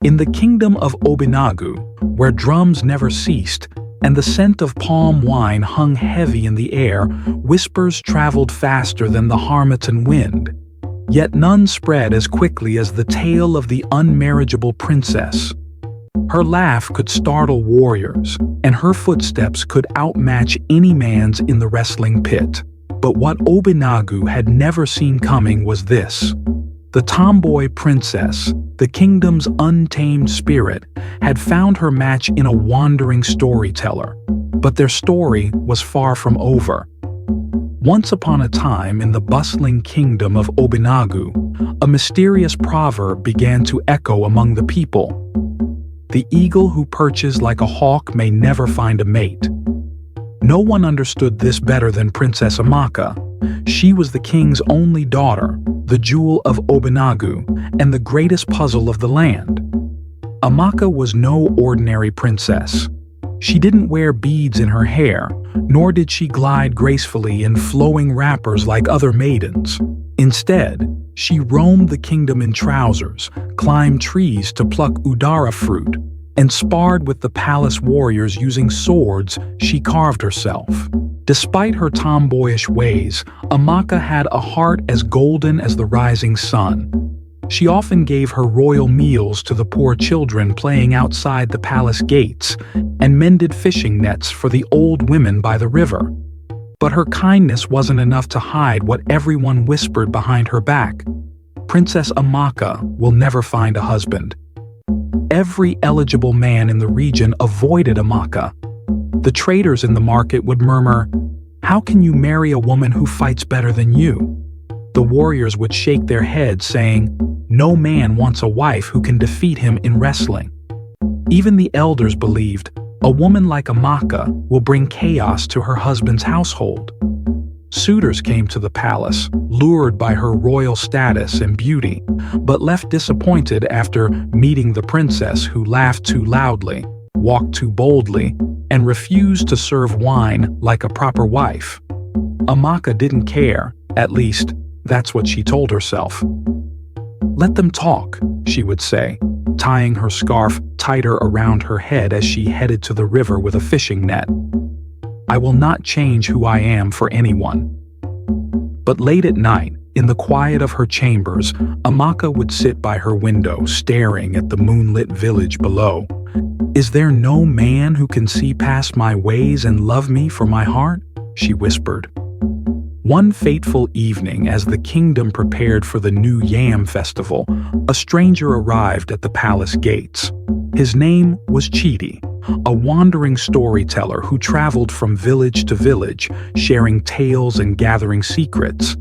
In the kingdom of Obinagu, where drums never ceased, and the scent of palm wine hung heavy in the air, whispers traveled faster than the Harmattan wind. Yet none spread as quickly as the tale of the unmarriageable princess. Her laugh could startle warriors, and her footsteps could outmatch any man's in the wrestling pit. But what Obinagu had never seen coming was this. The Tomboy Princess, the kingdom's untamed spirit, had found her match in a wandering storyteller. But their story was far from over. Once upon a time in the bustling kingdom of Obinagu, a mysterious proverb began to echo among the people. The eagle who perches like a hawk may never find a mate. No one understood this better than Princess Amaka. She was the king's only daughter, the jewel of Obinagu, and the greatest puzzle of the land. Amaka was no ordinary princess. She didn't wear beads in her hair, nor did she glide gracefully in flowing wrappers like other maidens. Instead, she roamed the kingdom in trousers, climbed trees to pluck udara fruit, and sparred with the palace warriors using swords she carved herself. Despite her tomboyish ways, Amaka had a heart as golden as the rising sun. She often gave her royal meals to the poor children playing outside the palace gates and mended fishing nets for the old women by the river. But her kindness wasn't enough to hide what everyone whispered behind her back. Princess Amaka will never find a husband. Every eligible man in the region avoided Amaka. The traders in the market would murmur, "How can you marry a woman who fights better than you?" The warriors would shake their heads, saying, "No man wants a wife who can defeat him in wrestling." Even the elders believed, "A woman like Amaka will bring chaos to her husband's household." Suitors came to the palace, lured by her royal status and beauty, but left disappointed after meeting the princess who laughed too loudly, walked too boldly, and refused to serve wine like a proper wife. Amaka didn't care, at least, that's what she told herself. "Let them talk," she would say, tying her scarf tighter around her head as she headed to the river with a fishing net. "I will not change who I am for anyone." But late at night, in the quiet of her chambers, Amaka would sit by her window staring at the moonlit village below. "Is there no man who can see past my ways and love me for my heart?" she whispered. One fateful evening, as the kingdom prepared for the new Yam Festival, a stranger arrived at the palace gates. His name was Chidi, a wandering storyteller who traveled from village to village, sharing tales and gathering secrets.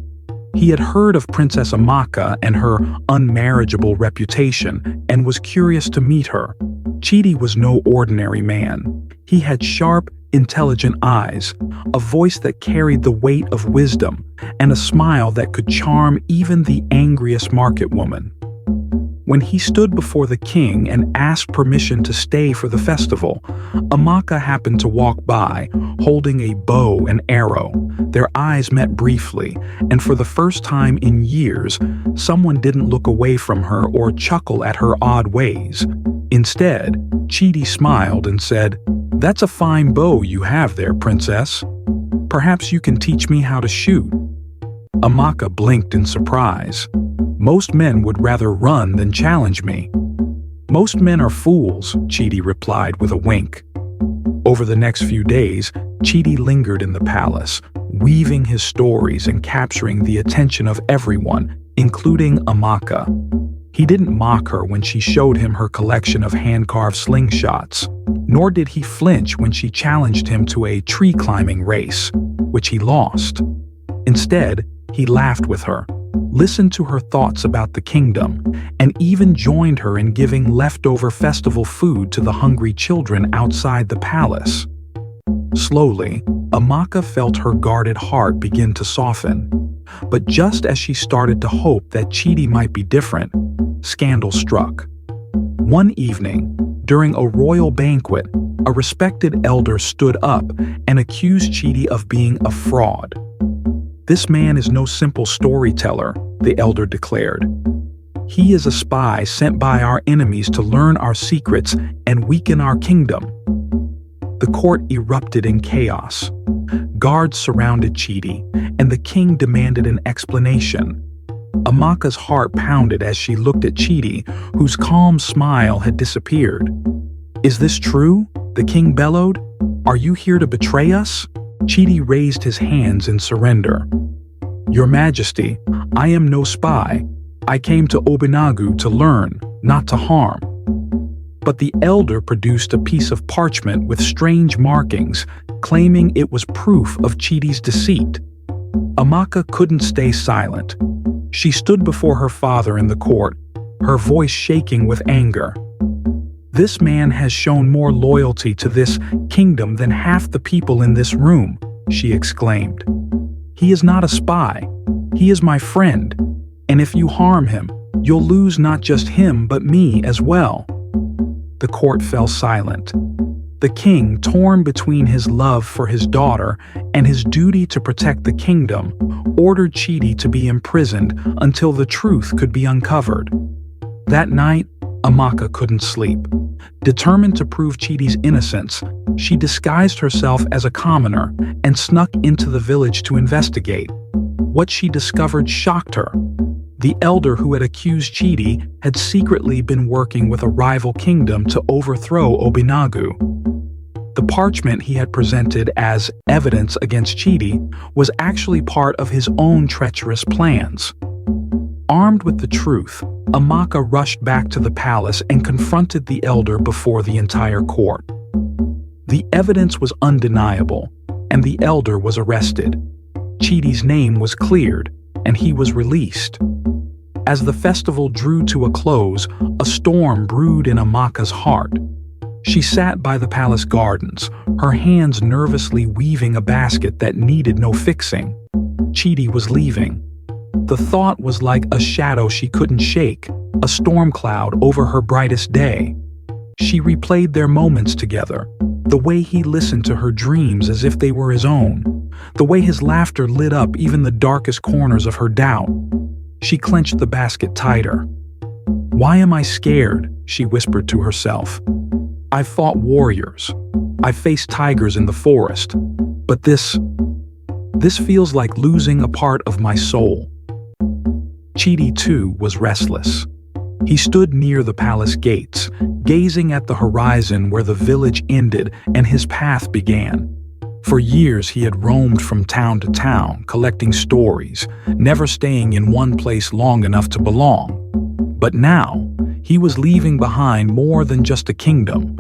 He had heard of Princess Amaka and her unmarriageable reputation and was curious to meet her. Chidi was no ordinary man. He had sharp, intelligent eyes, a voice that carried the weight of wisdom, and a smile that could charm even the angriest market woman. When he stood before the king and asked permission to stay for the festival, Amaka happened to walk by, holding a bow and arrow. Their eyes met briefly, and for the first time in years, someone didn't look away from her or chuckle at her odd ways. Instead, Chidi smiled and said, "That's a fine bow you have there, princess. Perhaps you can teach me how to shoot." Amaka blinked in surprise. "Most men would rather run than challenge me." "Most men are fools," Chidi replied with a wink. Over the next few days, Chidi lingered in the palace, weaving his stories and capturing the attention of everyone, including Amaka. He didn't mock her when she showed him her collection of hand-carved slingshots, nor did he flinch when she challenged him to a tree-climbing race, which he lost. Instead, he laughed with her, listened to her thoughts about the kingdom, and even joined her in giving leftover festival food to the hungry children outside the palace. Slowly, Amaka felt her guarded heart begin to soften. But just as she started to hope that Chidi might be different, scandal struck. One evening, during a royal banquet, a respected elder stood up and accused Chidi of being a fraud. "This man is no simple storyteller," the elder declared. He is a spy sent by our enemies to learn our secrets and weaken our kingdom." The court erupted in chaos. Guards surrounded Chidi, and the king demanded an explanation. Amaka's heart pounded as she looked at Chidi, whose calm smile had disappeared. "Is this true?" the king bellowed. "Are you here to betray us?" Chidi raised his hands in surrender. "Your Majesty, I am no spy. I came to Obinagu to learn, not to harm." But the elder produced a piece of parchment with strange markings, claiming it was proof of Chidi's deceit. Amaka couldn't stay silent. She stood before her father in the court, her voice shaking with anger. "This man has shown more loyalty to this kingdom than half the people in this room," she exclaimed. "He is not a spy. He is my friend, and if you harm him, you'll lose not just him but me as well." The court fell silent. The king, torn between his love for his daughter and his duty to protect the kingdom, ordered Chidi to be imprisoned until the truth could be uncovered. That night, Amaka couldn't sleep. Determined to prove Chidi's innocence, she disguised herself as a commoner and snuck into the village to investigate. What she discovered shocked her. The elder who had accused Chidi had secretly been working with a rival kingdom to overthrow Obinagu. The parchment he had presented as evidence against Chidi was actually part of his own treacherous plans. Armed with the truth, Amaka rushed back to the palace and confronted the elder before the entire court. The evidence was undeniable, and the elder was arrested. Chidi's name was cleared, and he was released. As the festival drew to a close, a storm brewed in Amaka's heart. She sat by the palace gardens, her hands nervously weaving a basket that needed no fixing. Chidi was leaving. The thought was like a shadow she couldn't shake, a storm cloud over her brightest day. She replayed their moments together, the way he listened to her dreams as if they were his own, the way his laughter lit up even the darkest corners of her doubt. She clenched the basket tighter. "Why am I scared?" she whispered to herself. "I've fought warriors. I've faced tigers in the forest. But this feels like losing a part of my soul." Chidi, too, was restless. He stood near the palace gates, gazing at the horizon where the village ended and his path began. For years he had roamed from town to town, collecting stories, never staying in one place long enough to belong. But now, he was leaving behind more than just a kingdom.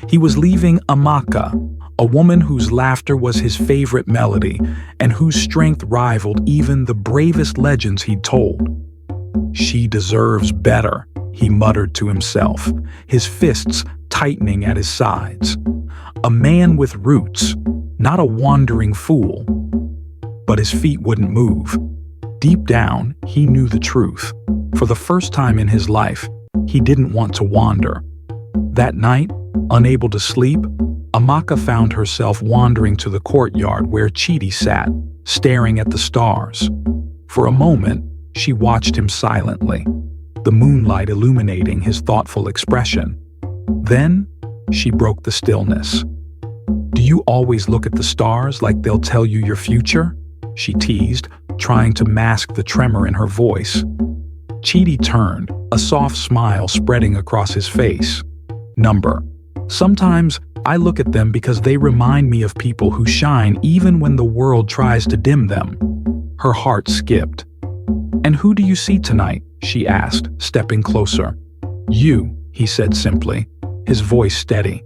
He was leaving Amaka, a woman whose laughter was his favorite melody and whose strength rivaled even the bravest legends he'd told. "She deserves better," he muttered to himself, his fists tightening at his sides. A man with roots, not a wandering fool. But his feet wouldn't move. Deep down, he knew the truth. For the first time in his life, he didn't want to wander. That night, unable to sleep, Amaka found herself wandering to the courtyard where Chidi sat, staring at the stars. For a moment, she watched him silently, the moonlight illuminating his thoughtful expression. Then, she broke the stillness. "Do you always look at the stars like they'll tell you your future?" she teased, trying to mask the tremor in her voice. Chidi turned, a soft smile spreading across his face. "Sometimes I look at them because they remind me of people who shine even when the world tries to dim them." Her heart skipped. "And who do you see tonight?" she asked, stepping closer. "You," he said simply, his voice steady.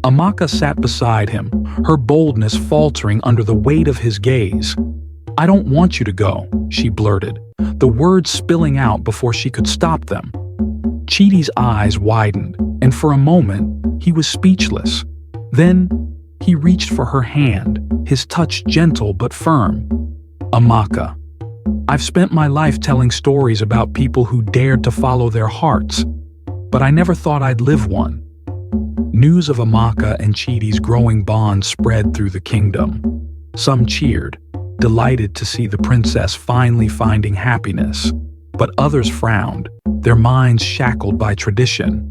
Amaka sat beside him, her boldness faltering under the weight of his gaze. "I don't want you to go," she blurted, the words spilling out before she could stop them. Chidi's eyes widened, and for a moment, he was speechless. Then, he reached for her hand, his touch gentle but firm. "Amaka, I've spent my life telling stories about people who dared to follow their hearts, but I never thought I'd live one." News of Amaka and Chidi's growing bond spread through the kingdom. Some cheered, delighted to see the princess finally finding happiness, but others frowned, their minds shackled by tradition.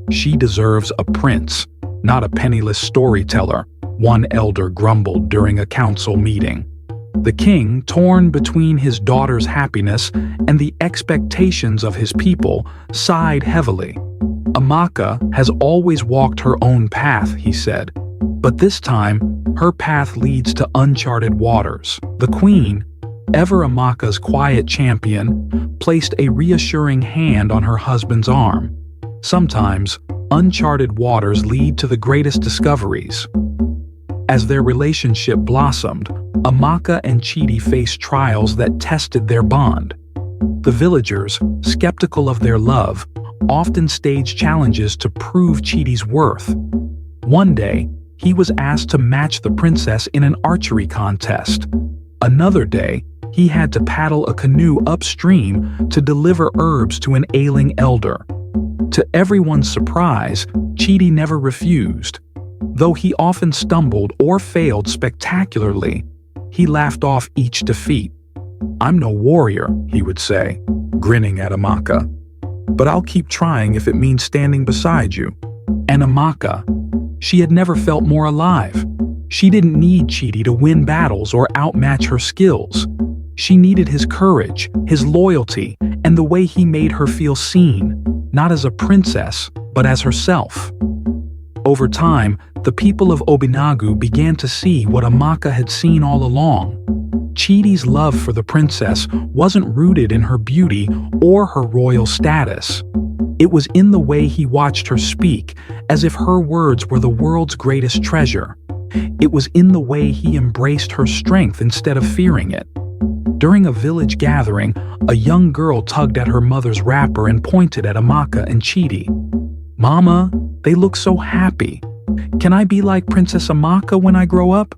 "She deserves a prince, not a penniless storyteller," one elder grumbled during a council meeting. The king, torn between his daughter's happiness and the expectations of his people, sighed heavily. "Amaka has always walked her own path," he said, "but this time her path leads to uncharted waters." The queen, ever Amaka's quiet champion, placed a reassuring hand on her husband's arm. "Sometimes, uncharted waters lead to the greatest discoveries." As their relationship blossomed, Amaka and Chidi faced trials that tested their bond. The villagers, skeptical of their love, often staged challenges to prove Chidi's worth. One day, he was asked to match the princess in an archery contest. Another day, he had to paddle a canoe upstream to deliver herbs to an ailing elder. To everyone's surprise, Chidi never refused. Though he often stumbled or failed spectacularly, he laughed off each defeat. "I'm no warrior," he would say, grinning at Amaka, "but I'll keep trying if it means standing beside you." And Amaka, she had never felt more alive. She didn't need Chidi to win battles or outmatch her skills. She needed his courage, his loyalty, and the way he made her feel seen, not as a princess, but as herself. Over time, the people of Obinagu began to see what Amaka had seen all along. Chidi's love for the princess wasn't rooted in her beauty or her royal status. It was in the way he watched her speak, as if her words were the world's greatest treasure. It was in the way he embraced her strength instead of fearing it. During a village gathering, a young girl tugged at her mother's wrapper and pointed at Amaka and Chidi. "Mama, they look so happy. Can I be like Princess Amaka when I grow up?"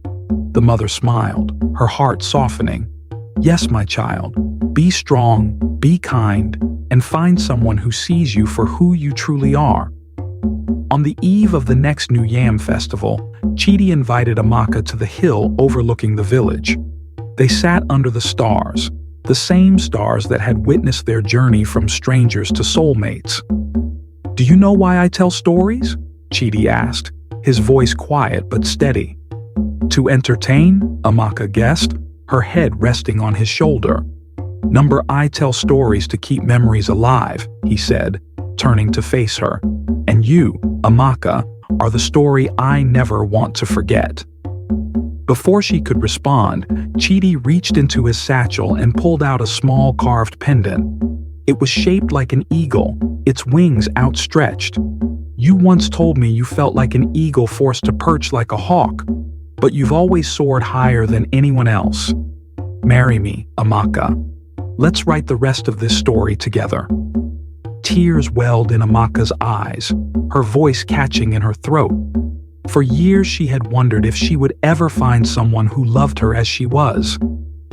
The mother smiled, her heart softening. "Yes, my child. Be strong, be kind, and find someone who sees you for who you truly are." On the eve of the next New Yam festival, Chidi invited Amaka to the hill overlooking the village. They sat under the stars, the same stars that had witnessed their journey from strangers to soulmates. "Do you know why I tell stories?" Chidi asked, his voice quiet but steady. "To entertain," Amaka guessed, her head resting on his shoulder. "I tell stories to keep memories alive," he said, turning to face her. "And you, Amaka, are the story I never want to forget." Before she could respond, Chidi reached into his satchel and pulled out a small carved pendant. It was shaped like an eagle, its wings outstretched. "You once told me you felt like an eagle forced to perch like a hawk, but you've always soared higher than anyone else. Marry me, Amaka. Let's write the rest of this story together." Tears welled in Amaka's eyes, her voice catching in her throat. For years she had wondered if she would ever find someone who loved her as she was.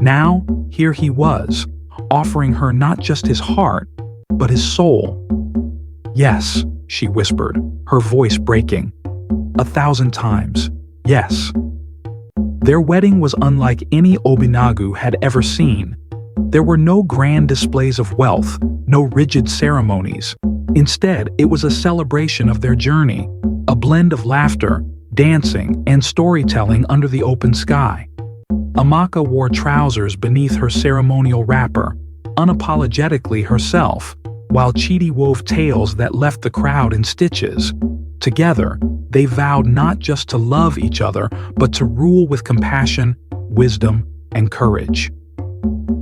Now, here he was, offering her not just his heart, but his soul. "Yes," she whispered, her voice breaking. 1,000 times, yes. Their wedding was unlike any Obinagu had ever seen. There were no grand displays of wealth, no rigid ceremonies. Instead, it was a celebration of their journey, a blend of laughter, dancing, and storytelling under the open sky. Amaka wore trousers beneath her ceremonial wrapper, unapologetically herself, while Chidi wove tales that left the crowd in stitches. Together, they vowed not just to love each other, but to rule with compassion, wisdom, and courage.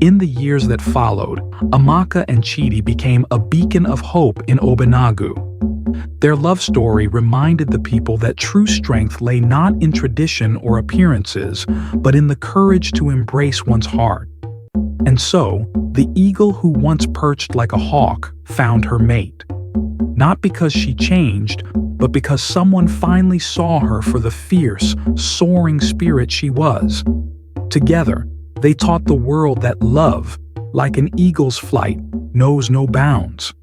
In the years that followed, Amaka and Chidi became a beacon of hope in Obinagu. Their love story reminded the people that true strength lay not in tradition or appearances, but in the courage to embrace one's heart. And so, the eagle who once perched like a hawk found her mate. Not because she changed, but because someone finally saw her for the fierce, soaring spirit she was. Together, they taught the world that love, like an eagle's flight, knows no bounds.